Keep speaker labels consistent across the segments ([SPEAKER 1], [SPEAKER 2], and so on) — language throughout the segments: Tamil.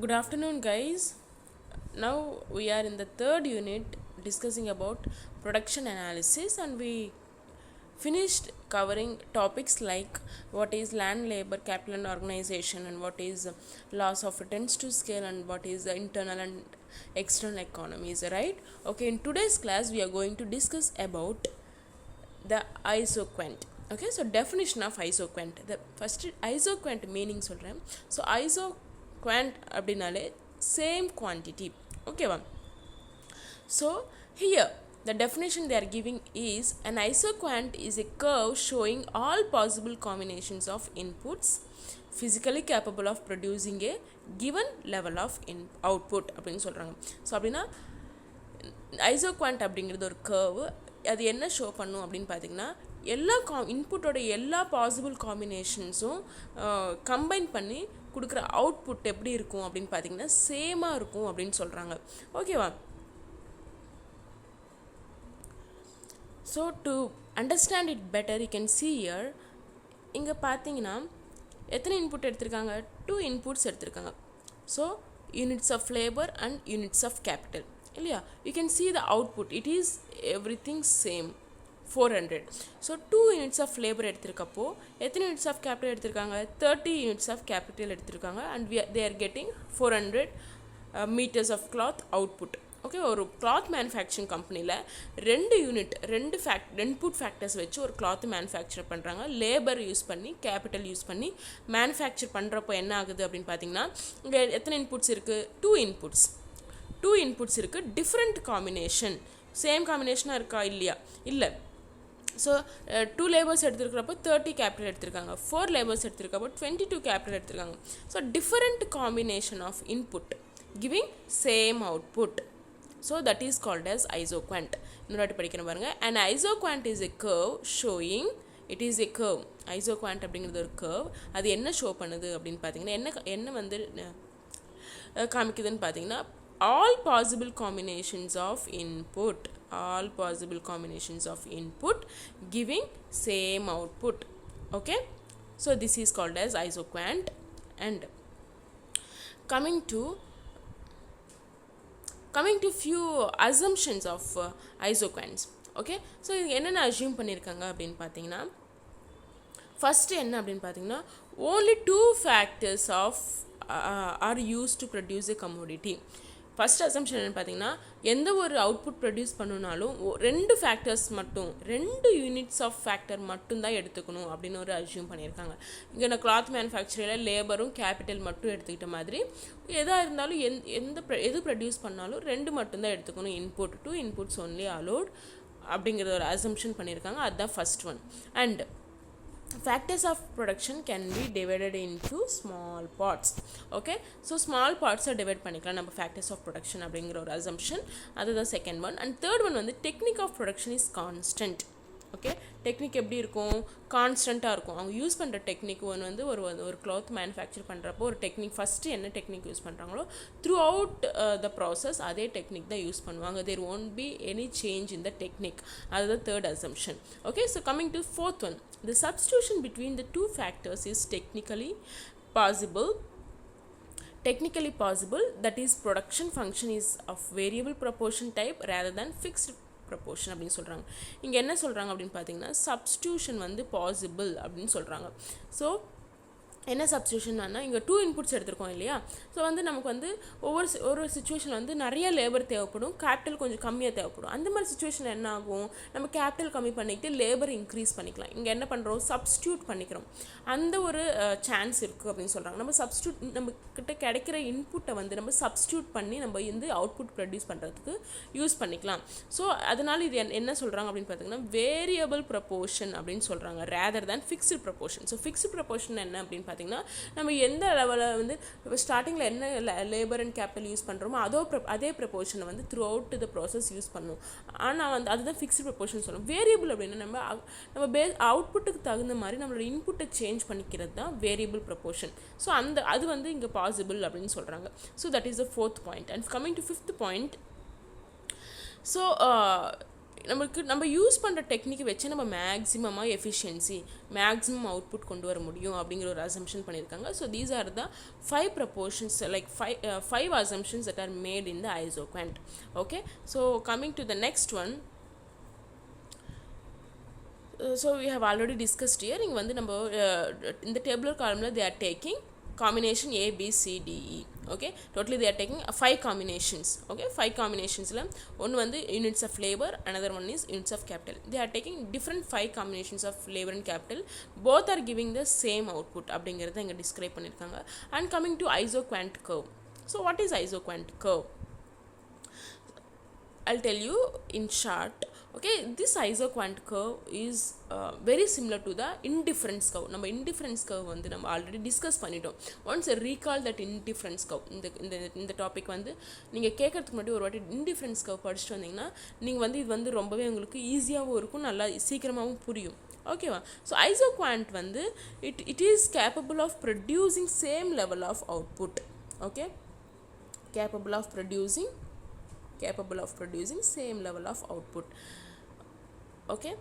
[SPEAKER 1] Good afternoon, guys. Now we are in the third unit discussing about production analysis, and we finished covering topics like what is land, labor, capital, and organization, and what is loss of returns to scale, and what is the internal and external economies, right? Okay, in today's class, we are going to discuss about the isoquant. Okay, so definition of isoquant. The first isoquant meaning சொல்கிறேன். So isoquant அப்படின்னாலே same quantity. Okay, so here the definition they are giving is an isoquant is a curve showing all possible combinations of inputs physically capable of producing a given level of output அப்படின்னு சொல்கிறாங்க. ஸோ அப்படின்னா ஐசோக்வாண்ட் அப்படிங்கிறது ஒரு கர்வு. அது என்ன ஷோ பண்ணும் அப்படின்னு பார்த்தீங்கன்னா எல்லா இன்புட்டோட எல்லா பாசிபிள் காம்பினேஷன்ஸும் கம்பைன் பண்ணி கொடுக்குற அவுட்புட் எப்படி இருக்கும் அப்படின்னு பார்த்தீங்கன்னா சேமாக இருக்கும் அப்படின்னு சொல்கிறாங்க. ஓகேவா? So to understand it better you can see here இங்கே பார்த்தீங்கன்னா எத்தனை இன்புட் எடுத்திருக்காங்க? 2 இன்புட்ஸ் எடுத்திருக்காங்க. So units of labour and units of capital இல்லையா? You can see the output, it is everything same 400. So 2 units of labour எடுத்திருக்கப்போ எத்தனை யூனிட்ஸ் ஆஃப் கேபிட்டல் எடுத்திருக்காங்க? 30 யூனிட்ஸ் ஆஃப் கேபிட்டல் எடுத்திருக்காங்க. And they are getting 400 meters of cloth output. Okay, ஒரு கிளாத் மேனுஃபேக்சரிங் கம்பெனியில் 2 யூனிட் 2 இன்புட் ஃபேக்டர்ஸ் வச்சு ஒரு கிளாத் மேனுஃபேக்சர் பண்ணுறாங்க. லேபர் யூஸ் பண்ணி கேபிட்டல் யூஸ் பண்ணி மேனுஃபேக்சர் பண்ணுறப்போ என்ன ஆகுது அப்படின்னு பார்த்தீங்கன்னா இங்கே எத்தனை இன்புட்ஸ் இருக்குது? 2 இன்புட்ஸ் இருக்குது. டிஃப்ரெண்ட் காம்பினேஷன், சேம் காம்பினேஷனாக இருக்கா இல்லையா? இல்லை. ஸோ 2 லேபர்ஸ் எடுத்துருக்கிறப்போ 30 கேபிட்டல் எடுத்திருக்காங்க. 4 லேபர்ஸ் எடுத்திருக்கப்போ 22 கேபிட்டல் எடுத்திருக்காங்க. So different combination of input giving same output. So that is called as isoquant. இன்னொரு வாட்டி படிக்கணும் பாருங்கள். an isoquant is a curve showing, it is a curve. isoquant அப்படிங்கிறது ஒரு curve. அது என்ன ஷோ பண்ணுது அப்படின்னு பார்த்தீங்கன்னா என்ன வந்து காமிக்குதுன்னு பார்த்தீங்கன்னா all possible combinations of input giving same output. Okay, so this is called as isoquant. And coming to few assumptions of isoquants. Okay, so என்னென்ன assume பண்ணியிருக்காங்க அப்படின்னு பார்த்தீங்கன்னா ஃபஸ்ட்டு என்ன அப்படின்னு பார்த்தீங்கன்னா only 2 factors are used to produce a commodity. First assumption என்னென்னு பார்த்தீங்கன்னா எந்த ஒரு அவுட்புட் ப்ரொடியூஸ் பண்ணணுனாலும் 2 ஃபேக்டர்ஸ் மட்டும் 2 யூனிட்ஸ் ஆஃப் ஃபேக்டர் மட்டும்தான் எடுத்துக்கணும் அப்படின்னு ஒரு அஸ்யூம் பண்ணியிருக்காங்க. இங்கே நான் கிளாத் மேனுஃபேக்சரில் லேபரும் கேபிட்டல் மட்டும் எடுத்துக்கிட்ட மாதிரி எதாக இருந்தாலும் எது ப்ரொடியூஸ் பண்ணாலும் 2 மட்டும்தான் எடுத்துக்கணும். இன்புட் 2 இன்புட்ஸ் ஒன்லி அலோட் அப்படிங்கிறத ஒரு அசம்ஷன் பண்ணியிருக்காங்க. அதுதான் first one. And factors of production can be divided into small parts. Okay, so small parts are divide பண்ணிக்கலாம் நம்ம factors of production அப்படிங்கிற ஒரு assumption. அதுதான் second one. And third one வந்து technique of production is constant. Okay, technique எப்படி இருக்கும்? கான்ஸ்டண்ட்டாக இருக்கும். அவங்க யூஸ் பண்ணுற டெக்னிக் வந்து ஒரு கிளாத் மேனுஃபேக்சர் பண்ணுறப்போ ஒரு டெக்னிக் ஃபஸ்ட்டு என்ன டெக்னிக் யூஸ் பண்ணுறாங்களோ த்ரூ அவுட் த ப்ராசஸ் அதே டெக்னிக் தான் யூஸ் பண்ணுவாங்க. தேர் won't be any change in the technique. அதுதான் third assumption. Okay, so coming to fourth one, the substitution between the 2 factors is technically possible. That is production function is of variable proportion type rather than fixed proportion அப்படின்னு சொல்கிறாங்க. இங்கே என்ன சொல்கிறாங்க அப்படின்னு பார்த்தீங்கன்னா சப்ஸ்டியூஷன் வந்து பாசிபிள் அப்படின்னு சொல்கிறாங்க. ஸோ என்ன சப்ஸ்டியூஷன்னா இங்கே 2 இன்புட்ஸ் எடுத்திருக்கோம் இல்லையா? ஸோ வந்து நமக்கு வந்து ஒவ்வொரு சுச்சுவேஷன் வந்து நிறைய லேபர் தேவைப்படும், கேபிட்டல் கொஞ்சம் கம்மியாக தேவைப்படும். அந்த மாதிரி சுச்சுவேஷனில் என்ன ஆகும்? நம்ம கேபிட்டல் கம்மி பண்ணிக்கிட்டு லேபர் இன்க்ரீஸ் பண்ணிக்கலாம். இங்கே என்ன பண்ணுறோம்? சப்ஸ்டியூட் பண்ணிக்கிறோம். அந்த ஒரு சான்ஸ் இருக்குது அப்படின்னு சொல்கிறாங்க. நம்ம கிட்ட கிடைக்கிற இன்புட்டை வந்து நம்ம சப்ஸ்டியூட் பண்ணி நம்ம வந்து அவுட்புட் ப்ரொடியூஸ் பண்ணுறதுக்கு யூஸ் பண்ணிக்கலாம். ஸோ அதனால் இது என்ன சொல்கிறாங்க அப்படின்னு பார்த்தீங்கன்னா வேரியபிள் ப்ரப்போர்ஷன் அப்படின்னு சொல்கிறாங்க rather than fixed proportion. So fixed proportion என்ன அப்படின்னு பார்த்தீங்கன்னா நம்ம எந்த லெவலில் வந்து ஸ்டார்டிங்கில் என்ன லேபர் அண்ட் கேபிட்டல் யூஸ் பண்ணுறோமோ அதே ப்ரப்போர்ஷனை வந்து through out the process use பண்ணும். ஆனால் வந்து அதுதான் ஃபிக்ஸ்டு ப்ரப்போர்ஷன் சொல்லுவோம். வேரியபிள் அப்படின்னா நம்ம அவுட்புட்டுக்கு தகுந்த மாதிரி நம்மளோட இன்புட்டை சேஞ்ச் பண்ணிக்கிறது தான் வேரியபிள் ப்ரப்போர்ஷன். ஸோ அது வந்து இங்கே பாசிபிள் அப்படின்னு சொல்கிறாங்க. So that is the fourth point. And coming to fifth point, so நம்ம யூஸ் பண்ணுற டெக்னிக்கை வச்சு நம்ம மேக்ஸிமமாக எஃபிஷியன்சி மேக்ஸிமம் அவுட்புட் கொண்டு வர முடியும் அப்படிங்கிற ஒரு அசம்ஷன் பண்ணியிருக்காங்க. So these are the 5 proportions like 5 assumptions that are made in the isoquant. Okay, so coming to the next one, so we have already discussed here. இங்கே வந்து நம்ம in the tabular column they are taking combination A, B, C, D, E. Okay, totally they are taking 5 combinations. Okay, 5 combinations la one vandu units of labor, another one is units of capital. They are taking different 5 combinations of labor and capital, both are giving the same output அப்படிங்கறத இங்க describe பண்ணிருக்காங்க. And coming to isoquant curve, so what is isoquant curve? I'll tell you in short. Okay, this isoquant curve is very similar to the indifference curve. நம்ம indifference curve வந்து நம்ம ஆல்ரெடி டிஸ்கஸ் பண்ணிட்டோம். once recall that indifference curve, இந்த டாபிக் வந்து நீங்கள் கேட்கறதுக்கு முன்னாடி ஒரு வாட்டி indifference curve படிச்சுட்டு வந்தீங்கன்னா நீங்கள் வந்து இது வந்து ரொம்பவே உங்களுக்கு ஈஸியாகவும் இருக்கும், நல்லா சீக்கிரமாகவும் புரியும். ஓகேவா? ஸோ isoquant வந்து it is capable of producing same level of output. Okay, capable of producing same level of output. Okay,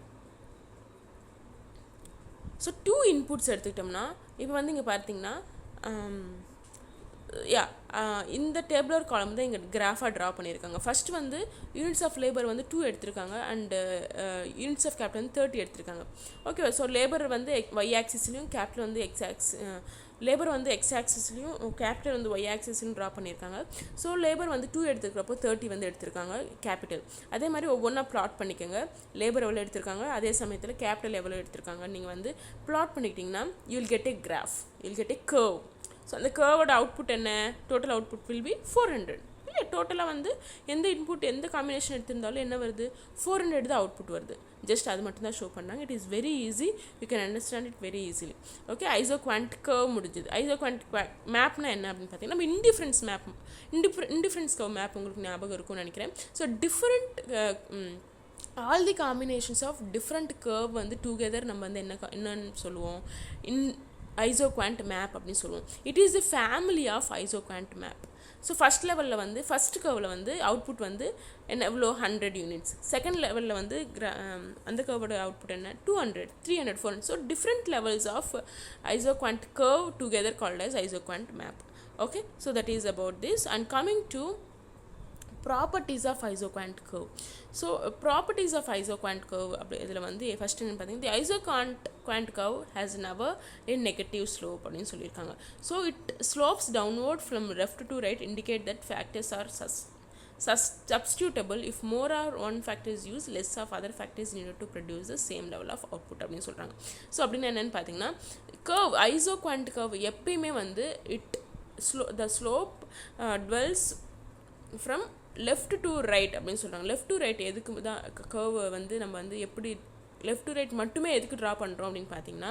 [SPEAKER 1] so 2 inputs எடுத்துக்கிட்டோம்னா இப்போ வந்து இங்கே பார்த்தீங்கன்னா இந்த டேபிளர் காலம் தான் இங்கே கிராஃபாக ட்ரா பண்ணியிருக்காங்க. ஃபர்ஸ்ட் வந்து யூனிட்ஸ் ஆஃப் லேபர் வந்து 2 எடுத்திருக்காங்க அண்ட் யூனிட்ஸ் ஆஃப் கேபிட்டல் வந்து 30 எடுத்திருக்காங்க. ஓகேவா? ஸோ லேபர் வந்து ஒய் ஆக்சிஸ்லையும் கேபிட்டல் வந்து லேபர் வந்து எக்ஸ் ஆக்சிஸ்லையும் கேபிட்டல் வந்து ஒய் ஆக்சிஸ்லையும் ட்ரா பண்ணியிருக்காங்க. ஸோ லேபர் வந்து 2 எடுத்துக்கிறப்போ 30 வந்து எடுத்திருக்காங்க கேபிட்டல். அதே மாதிரி ஒவ்வொன்றா ப்ளாட் பண்ணிக்கோங்க. லேபர் எவ்வளோ எடுத்திருக்காங்க, அதே சமயத்தில் கேபிட்டல் எவ்வளோ எடுத்திருக்காங்க நீங்கள் வந்து ப்ளாட் பண்ணிக்கிட்டிங்கன்னா you will get a graph, you will get a curve. So அந்த கர்வோட அவுட்புட் என்ன? Total output will be 400. இல்லை, டோட்டலாக வந்து எந்த இன்புட் எந்த காம்பினேஷன் எடுத்திருந்தாலும் என்ன வருது? 400 தான் அவுட்புட் வருது. ஜஸ்ட் அது மட்டும் தான் ஷோ பண்ணாங்க. It is very easy, you can understand it very easily. Okay, isoquant curve முடிஞ்சுது. ஐசோகுவாண்ட் மேப்னா என்ன அப்படின்னு பார்த்தீங்கன்னா நம்ம indifference map, indifference curve map உங்களுக்கு ஞாபகம் இருக்கும்னு நினைக்கிறேன். So different all the combinations of different curve வந்து டுகெதர் நம்ம வந்து என்னன்னு சொல்லுவோம்? ஐசோகுவாண்ட் மேப் அப்படின்னு சொல்லுவோம். It is the family of isoquant map. So first லெவலில் வந்து ஃபஸ்ட் கர்வில் வந்து அவுட்புட் வந்து என்ன எவ்வளோ 100 யூனிட்ஸ். செகண்ட் லெவலில் வந்து அந்த கர்வோட அவுட்புட் என்ன 200, 300, 400. So different levels of isoquant curve together called as isoquant map. Okay, so that is about this. And coming to properties of isoquant curve. So properties of isoquant curve அப்படி இதில் வந்து ஃபஸ்ட் என்ன பார்த்தீங்கன்னா the isoquant curve has never a negative slope அப்படின்னு சொல்லியிருக்காங்க. So it slopes downward from left to right indicate that factors are substitutable if more or one factor is used, less of other factors needed to produce the same level of output அப்படின்னு சொல்கிறாங்க. ஸோ அப்படின்னு என்னென்னு பார்த்தீங்கன்னா கர்வ் ஐசோகுவாண்ட் கர்வ் எப்பயுமே வந்து the slope dwells from left to right அப்படின்னு சொல்கிறாங்க. லெஃப்ட் டு ரைட் எதுக்கு தான் கர்வ் வந்து நம்ம வந்து எப்படி லெஃப்ட் டு ரைட் மட்டுமே எதுக்கு ட்ரா பண்ணுறோம் அப்படின்னு பார்த்தீங்கன்னா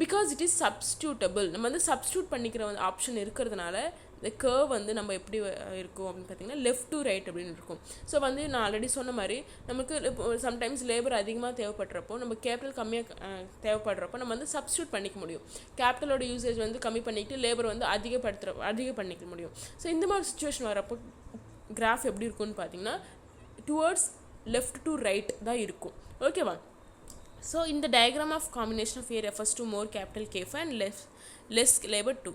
[SPEAKER 1] பிகாஸ் இட் இஸ் சப்ஸ்டியூட்டபிள். நம்ம வந்து சப்ஸ்டியூட் பண்ணிக்கிற ஆப்ஷன் இருக்கிறதுனால இந்த கர்வ் வந்து நம்ம எப்படி இருக்கும் அப்படின்னு பார்த்தீங்கன்னா லெஃப்ட் டு ரைட் அப்படின்னு இருக்கும். ஸோ வந்து நான் ஆல்ரெடி சொன்ன மாதிரி நமக்கு சம்டைம்ஸ் லேபர் அதிகமாக தேவைப்படுறப்போ நம்ம கேபிட்டல் கம்மியாக தேவைப்படுறப்போ நம்ம வந்து சப்ஸ்டியூட் பண்ணிக்க முடியும். கேபிட்டலோட யூசேஜ் வந்து கம்மி பண்ணிக்கிட்டு லேபர் வந்து அதிக பண்ணிக்க முடியும். ஸோ இந்த மாதிரி சுச்சுவேஷன் வரப்போ கிராஃப் எப்படி இருக்கும்னு பார்த்தீங்கன்னா டுவர்ட்ஸ் லெஃப்ட் டு ரைட் தான் இருக்கும். ஓகேவா? ஸோ இந்த diagram of combination of A refers to more capital K5 and less labor 2.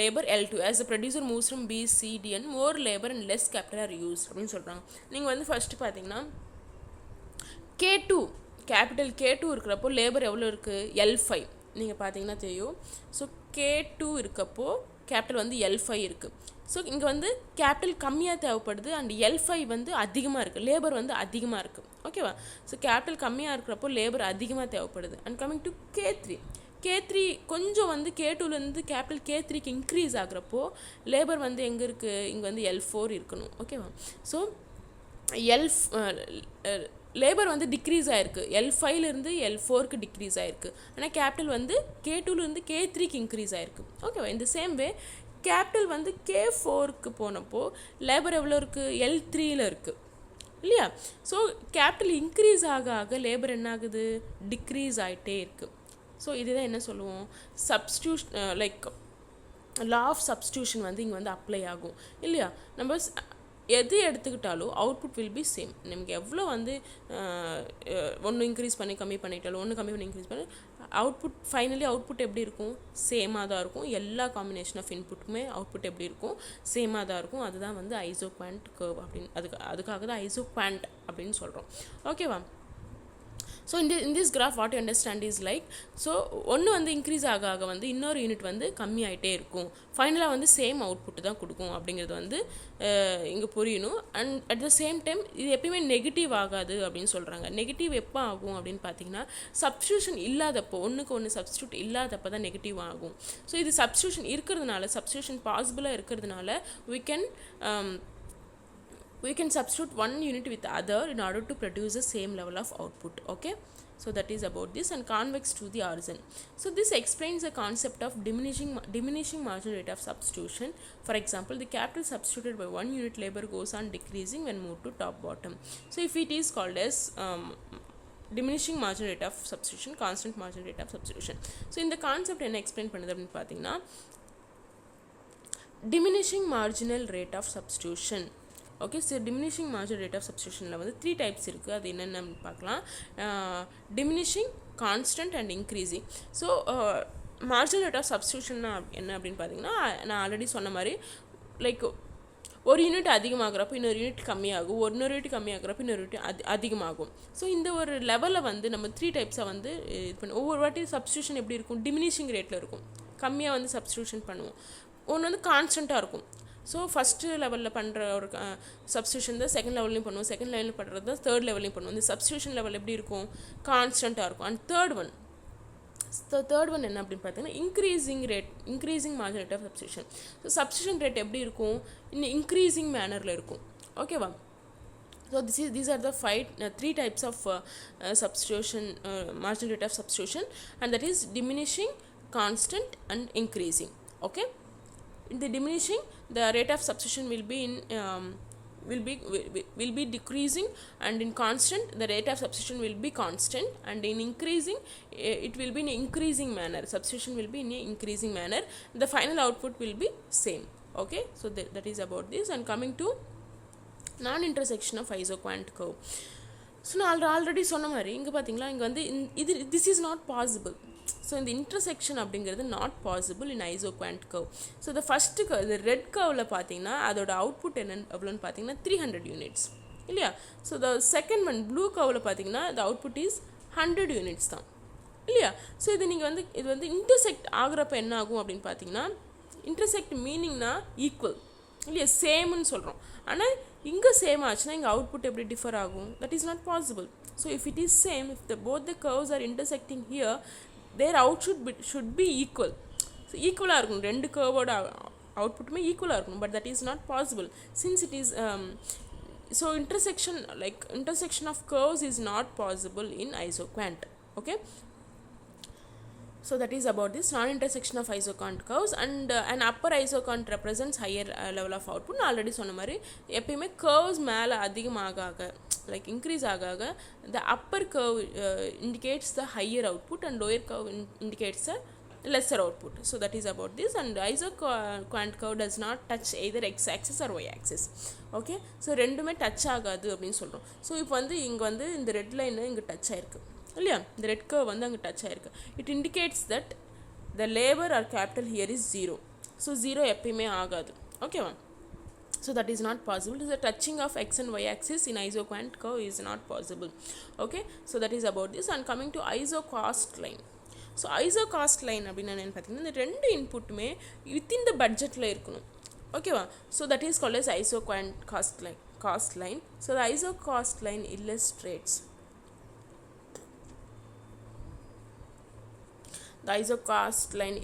[SPEAKER 1] Labor L2 as the producer moves from B, C, D and more labor and less capital are used அப்படின்னு சொல்கிறாங்க. நீங்கள் வந்து ஃபஸ்ட்டு பார்த்தீங்கன்னா K2 கேபிட்டல் K2 இருக்கிறப்போ லேபர் எவ்வளோ இருக்குது? L5 நீங்கள் பார்த்தீங்கன்னா தெரியும். ஸோ K2 இருக்கப்போ கேபிட்டல் வந்து L5 இருக்குது. ஸோ இங்கே வந்து கேபிட்டல் கம்மியாக தேவைப்படுது அண்ட் L5 வந்து அதிகமாக இருக்குது, லேபர் வந்து அதிகமாக இருக்குது. ஓகேவா? ஸோ கேபிட்டல் கம்மியாக இருக்கிறப்போ லேபர் அதிகமாக தேவைப்படுது. அண்ட் கம்மிங் டு K3 கொஞ்சம் வந்து K2லேருந்து கேபிட்டல் K3க்கு இன்க்ரீஸ் ஆகிறப்போ லேபர் வந்து எங்கே இருக்குது? இங்கே வந்து L4 இருக்கணும். ஓகேவா? ஸோ லேபர் வந்து டிக்ரீஸ் ஆகிருக்கு, L5லேருந்து L4க்கு டிக்ரீஸ் ஆகிருக்கு. ஆனால் கேபிட்டல் வந்து K2லேருந்து K3க்கு இன்க்ரீஸ் ஆகிருக்கு. ஓகேவா? இந்த சேம் வே கேபிட்டல் வந்து K4க்கு போனப்போ லேபர் எவ்வளோ இருக்குது? L3ல் இருக்குது இல்லையா? ஸோ கேபிட்டல் இன்க்ரீஸ் ஆக ஆக லேபர் என்ன ஆகுது? டிக்ரீஸ் ஆகிட்டே இருக்குது. ஸோ இதுதான் என்ன சொல்லுவோம்? லைக் லா ஆஃப் சப்ஸ்டியூஷன் வந்து இங்கே வந்து அப்ளை ஆகும் இல்லையா? நம்ம எது எடுத்துக்கிட்டாலும் அவுட்புட் வில் பி சேம். நமக்கு எவ்வளோ வந்து ஒன்று இன்க்ரீஸ் பண்ணி கம்மி பண்ணிட்டாலும் ஒன்று கம்மி பண்ணி இன்க்ரீஸ் பண்ணி அவுட்புட் ஃபைனலி அவுட்புட் எப்படி இருக்கும்? சேமாக தான் இருக்கும். எல்லா காம்பினேஷன் ஆஃப் இன்புட்டுமே அவுட்புட் எப்படி இருக்கும்? சேமாக தான் இருக்கும். அதுதான் வந்து ஐசோகுவாண்ட் கர்வ் அப்படின்னு அதுக்காக தான் ஐசோகுவாண்ட் அப்படின்னு சொல்கிறோம். ஓகேவா? So in this graph what you understand is like, so ஒன்று வந்து இன்க்ரீஸ் ஆக ஆக வந்து இன்னொரு யூனிட் வந்து கம்மி ஆகிட்டே இருக்கும். ஃபைனலாக வந்து சேம் அவுட்புட் தான் கொடுக்கும் அப்படிங்கிறது வந்து இங்கே புரியணும். And at the same time இது எப்பயுமே நெகட்டிவ் ஆகாது அப்படின்னு சொல்கிறாங்க. நெகட்டிவ் எப்போ ஆகும் அப்படின்னு பார்த்தீங்கன்னா சப்ஸ்டியூஷன் இல்லாதப்போ, ஒன்றுக்கு ஒன்று சப்ஸ்டியூட் இல்லாதப்போ தான் நெகட்டிவ் ஆகும். ஸோ இது சப்ஸ்டியூஷன் இருக்கிறதுனால, சப்ஸ்டியூஷன் பாசிபிளாக இருக்கிறதுனால we can substitute one unit with other in order to produce the same level of output. Okay, so that is about this. And convex to the origin, so this explains the concept of diminishing marginal rate of substitution. For example, the capital substituted by 1 unit labor goes on decreasing when moved to top bottom. So if it is called as diminishing marginal rate of substitution, constant marginal rate of substitution. So in the concept என்ன explain பண்ணுது அப்படின்னு பார்த்தீங்கன்னா, diminishing marginal rate of substitution. Okay, so diminishing marginal rate of சப்ஸ்டியூஷனில் வந்து 3 டைப்ஸ் இருக்குது. அது என்னென்னு பார்க்கலாம். Diminishing, constant and increasing. So marginal rate of சப்ஸ்டியூஷன்னா என்ன அப்படின்னு பார்த்தீங்கன்னா, நான் ஆல்ரெடி சொன்ன மாதிரி லைக் ஒரு யூனிட் அதிகமாகிறப்போ இன்னொரு யூனிட் கம்மியாகும், இன்னொரு யூனிட் கம்மியாகிறப்போ இன்னொரு யூனிட் அதிகமாகும். ஸோ இந்த ஒரு லெவலில் வந்து நம்ம 3 டைப்ஸாக வந்து இது பண்ணுவோம். ஒவ்வொரு வாட்டி சப்ஸ்டியூஷன் எப்படி இருக்கும்? டிமினிஷிங் ரேட்டில் இருக்கும், கம்மியாக வந்து சப்ஸ்டியூஷன் பண்ணுவோம். ஒன்று வந்து கான்ஸ்டண்ட்டாக இருக்கும். ஸோ ஃபஸ்ட்டு லெவலில் பண்ணுற ஒரு சப்ஸ்டியூஷன் தான் செகண்ட் லெவல்லையும் பண்ணுவோம், செகண்ட் லெவலில் பண்ணுறது தான் தேர்ட் லெவல்லையும் பண்ணுவோம். இந்த சப்ஸ்டியூஷன் லெவல் எப்படி இருக்கும்? கான்ஸ்டண்ட்டாக இருக்கும். அண்ட் தேர்ட் ஒன் என்ன அப்படின்னு பார்த்தீங்கன்னா increasing marginal rate of substitution. So substitution rate எப்படி இருக்கும்? இன்னும் இன்க்ரீசிங் மேனரில் இருக்கும். ஓகேவா? So these are the 3 types of substitution, marginal rate of substitution, and that is diminishing, constant and increasing. Okay, in the diminishing, the rate of substitution will be decreasing, and in constant the rate of substitution will be constant, and in increasing it will be in increasing manner. Substitution will be in a increasing manner. The final output will be same. Okay, so that is about this. And coming to non-intersection of isoquant curve. So நான் ஆல்ரெடி சொன்ன மாதிரி இங்கே பார்த்தீங்களா, இங்கே வந்து this is not possible. So இந்த இன்டர்செக்ஷன் அப்படிங்கிறது not possible in isoquant curve. So இந்த ஃபஸ்ட்டு கர்வ், இந்த ரெட் கர்வில் பார்த்தீங்கன்னா அதோட அவுட்புட் என்னென்னு எவ்வளோன்னு பார்த்தீங்கன்னா 300 யூனிட்ஸ் இல்லையா? So the second one blue கர்வில் பார்த்தீங்கன்னா the output is 100 யூனிட்ஸ் தான் இல்லையா? ஸோ இது வந்து இன்டர்செக்ட் ஆகிறப்ப என்ன ஆகும் அப்படின்னு பார்த்தீங்கன்னா, இன்டர்செக்ட் மீனிங்னா ஈக்குவல் இல்லையா, சேம்னு சொல்கிறோம். ஆனால் இங்கே சேம் ஆச்சுன்னா இங்கே அவுட்புட் எப்படி டிஃபர் ஆகும்? That is not possible. So if it is same, if both the curves are intersecting here, their output should be equal. So ஈக்குவலாக இருக்கணும், ரெண்டு கர்வோட அவுட்புட்டுமே ஈக்குவலாக இருக்கணும். But that is not possible since it is so intersection of curves is not possible in isoquant. Okay, so that is about this non-intersection of isoquant curves. And an upper isoquant represents higher level of output. நான் ஆல்ரெடி சொன்ன மாதிரி எப்பயுமே curves மேலே அதிகமாக like increase ஆக the upper curve indicates the higher output and lower curve indicates the lesser output. So that is about this. And isoquant curve does not touch either x-axis or y-axis. Okay, so ரெண்டுமே டச் ஆகாது அப்படின்னு சொல்கிறோம். ஸோ இப்போ வந்து இங்கே வந்து இந்த ரெட் லைனு இங்கே டச் ஆயிருக்கு இல்லையா? இந்த ரெட் கர்வ் வந்து அங்கே டச் ஆயிருக்கு. It indicates that the labour or capital here is 0. So 0 எப்பயுமே ஆகாது. ஓகேவா? So that is not possible. The touching of x and y axis in isoquant curve is not possible. Okay, so that is about this. And coming to isocost line. So isocost line அப்படின்னா என்னன்னு பார்த்தீங்கன்னா, இந்த ரெண்டு இன்புட்டுமே வித்தின் த பட்ஜெட்டில் இருக்கணும். ஓகேவா? So that is called as isoquant cost line. So the isocost line illustrates the isocost line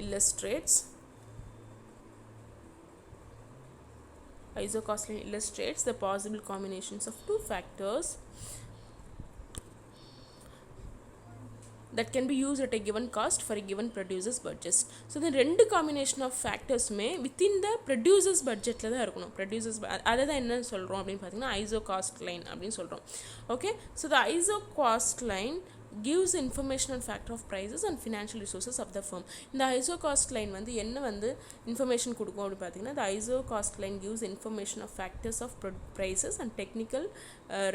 [SPEAKER 1] illustrates the possible combinations of two factors that can be used at a given cost for a given producer's budget. So the ரெண்டு combination of factors May within the producer's budgetல தான் இருக்கணும். அதை தான் என்ன சொல்கிறோம் அப்படின்னு பார்த்தீங்கன்னா isocost line அப்படின்னு சொல்கிறோம். Okay, so the isocost line gives informational factor of prices and financial resources of the firm. இந்த ISO cost line வந்து என்ன வந்து information கொடுக்கும் அப்படி பார்த்தீங்கன்னா the ISO cost line gives information of factors of prices and technical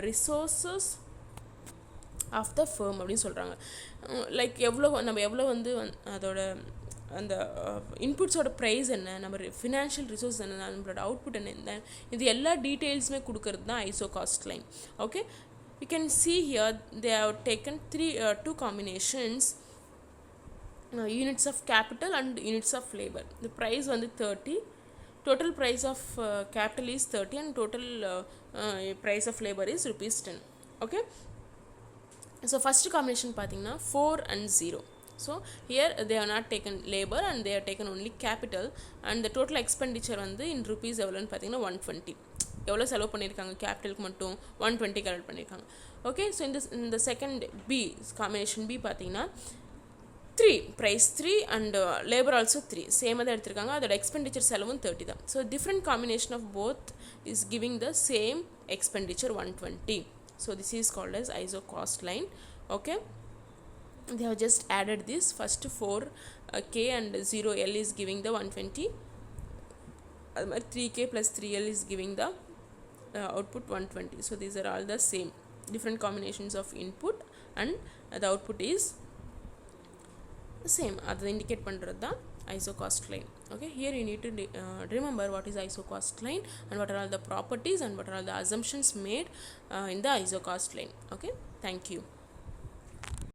[SPEAKER 1] resources of the firm அப்படின்னு சொல்கிறாங்க. லைக் நம்ம எவ்வளோ வந்து அதோட அந்த இன்புட்ஸோட ப்ரைஸ் என்ன, நம்ம ஃபினான்ஷியல் ரிசோர்ஸ் என்ன, நம்மளோட அவுட்புட் என்ன, இது எல்லா டீட்டெயில்ஸுமே கொடுக்கறது தான் iso cost line. Okay, you can see here they have taken two combinations, units of capital and units of labor. The price வந்து 30, total price of capital is 30 and total price of labor is rupees 10. Okay, so first combination பார்த்தீங்கன்னா 4 and 0. So here they have not taken labor and they have taken only capital, and the total expenditure வந்து in rupees எவ்வளோன்னு பார்த்தீங்கன்னா 120. எவ்வளோ செலவு பண்ணியிருக்காங்க கேபிட்டலுக்கு மட்டும் 120 கலெக்ட் பண்ணியிருக்காங்க. ஓகே, ஸோ இந்த செகண்ட் பி காம்பினேஷன் பி பார்த்தீங்கன்னா 3 ப்ரைஸ் 3 அண்ட் லேபர் ஆல்சோ 3 சேமாக தான் எடுத்திருக்காங்க. அதோட எக்ஸ்பெண்டிச்சர் செலவும் 30 தான். So different combination of both is giving the same expenditure 120. So this is called as isocost line. Okay, they have just added this first 4k and 0l is giving the 120, 3k plus 3l is giving the output 120. So these are all the same, different combinations of input and the output is the same. That indicate பண்றது தான் ISO cost line. Okay, here you need to remember what is ISO cost line and what are all the properties and what are all the assumptions made in the ISO cost line. Okay, thank you.